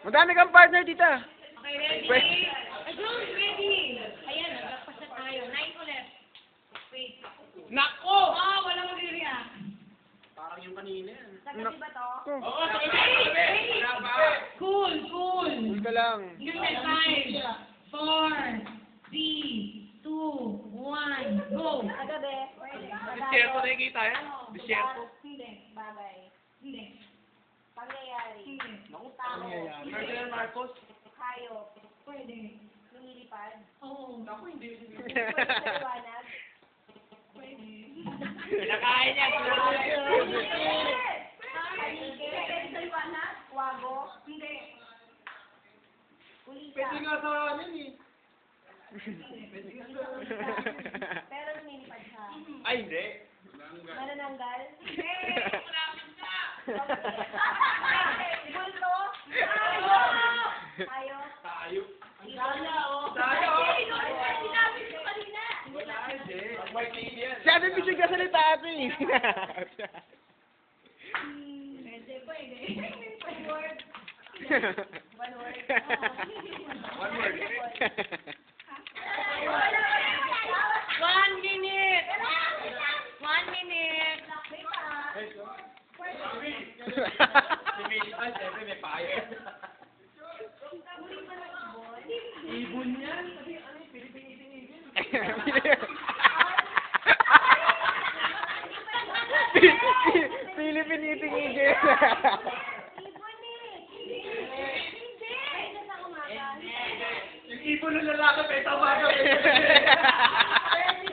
Madami kang partner dito. Okay, ready? Ayun, ready. Ayan, naglapas na tayo. 9 ulit. Wait. Nako! Oh, wala mag-react. Parang yung kanina yan. Sabi ba to? Oo, Cool, cool. Cool ka lang. Yung 5, 4, 3, 2, 1, go. Kagabi. Disyerto na yung kita yan. Disyerto. Hindi. Bagay. Hindi. Pangyayari. Hindi. Tao. Ferdinand Marcos. Hayop. Pwede. Lumilipad. Oo. Ako hindi. Pwede sa liwanag. Pwede. Pinakain niya. Paligid. Pwede sa liwanag. Wago. Hindi. Kulisa. Pwede nga sa amin eh. Pero lumilipad siya. Ay, hindi. Manananggal. Hindi. Bulto. Hayop. Tayo. Ibana. Tayo. Sinabi ko kanina. Wala, hindi. White lady yan. Siya din bisig ka salita ate. Pwede, pwede. One word. One word. One word. 1 minute. 1 minute. Si Militan, siyempre may payo. Ibon yan. Sabi, ano yung Pilipinitinigin? Philippine eating eagle. Yung ibon ng lalaki, may tawaga. 30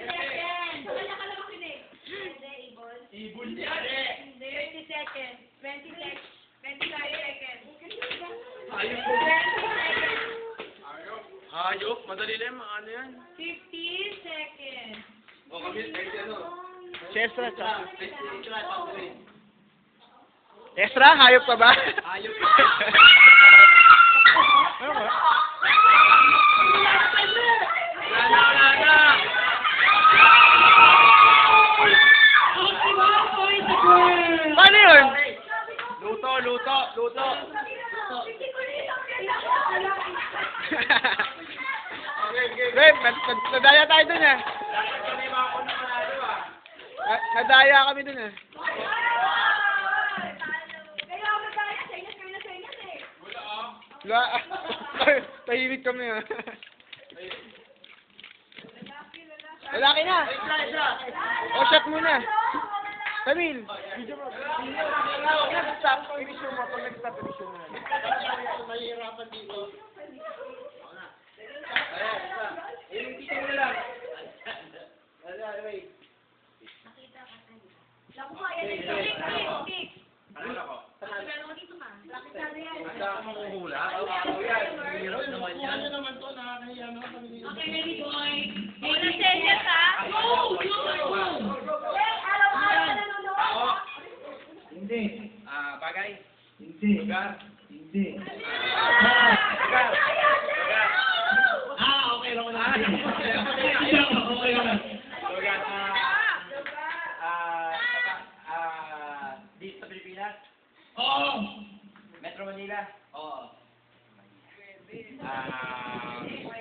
seconds. Wala ka lang makinig. Hindi, ibon. Ibon yan eh. 30 seconds. 20 seconds. 25 seconds. Ayok po. Ayok, madali lang, ano yan? 50 seconds. O kami, kahit ano. Extra, tsaka. Extra, papuin. Extra, hayop ka ba? Ayok. Ano ba? Wala na. Paano yun? Luto. Babe, nadaya tayo dun eh. Nadaya kami dun eh. Kayo ako tayo. Sainas kami na sainas eh. Wala. Tahimik kami ah. Lalaki na. O, shot muna. Camille, video mo. Stop. Inisyo mo. Pag nag-stop, inisyo mo. Mahihirapan dito. Yung tito mo lang. Wait. Naku po, ayan yung stick. Ano ako? Pero dito ma. Lakit na yan. Handa ka makuhula? Oo yan. Hirap naman yan. Ano naman to? Nakakahiya naman kami dito. Okay, ready, boy. Wala senyas ha. Go! Go! Araw-araw ka nanonood. Ako. Hindi. Bagay. Hindi. Lugar. Hindi. Lugar. Okay lang na. Okay lang. Lugar. Dito sa Pilipinas? Oo. Metro Manila? Oo.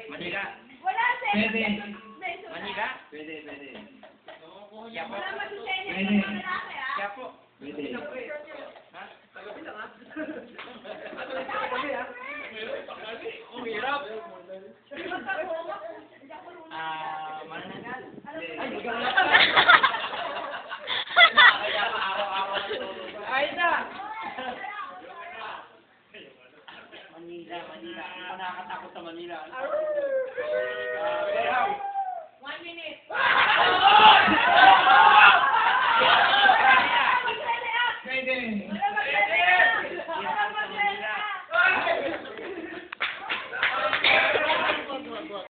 Manila? Wala senyas. Pwede. Manila? Pwede. Quiapo? Wala masisenyas Pwede. ng mga lalaki ha. Quiapo? Pwede. Ha? Tagabi lang ha? Tagabi ha? Ang hirap. Manananggal? Ay, lugar na. Ay na! Manila. Ang nakakatakot sa Manila. One minute.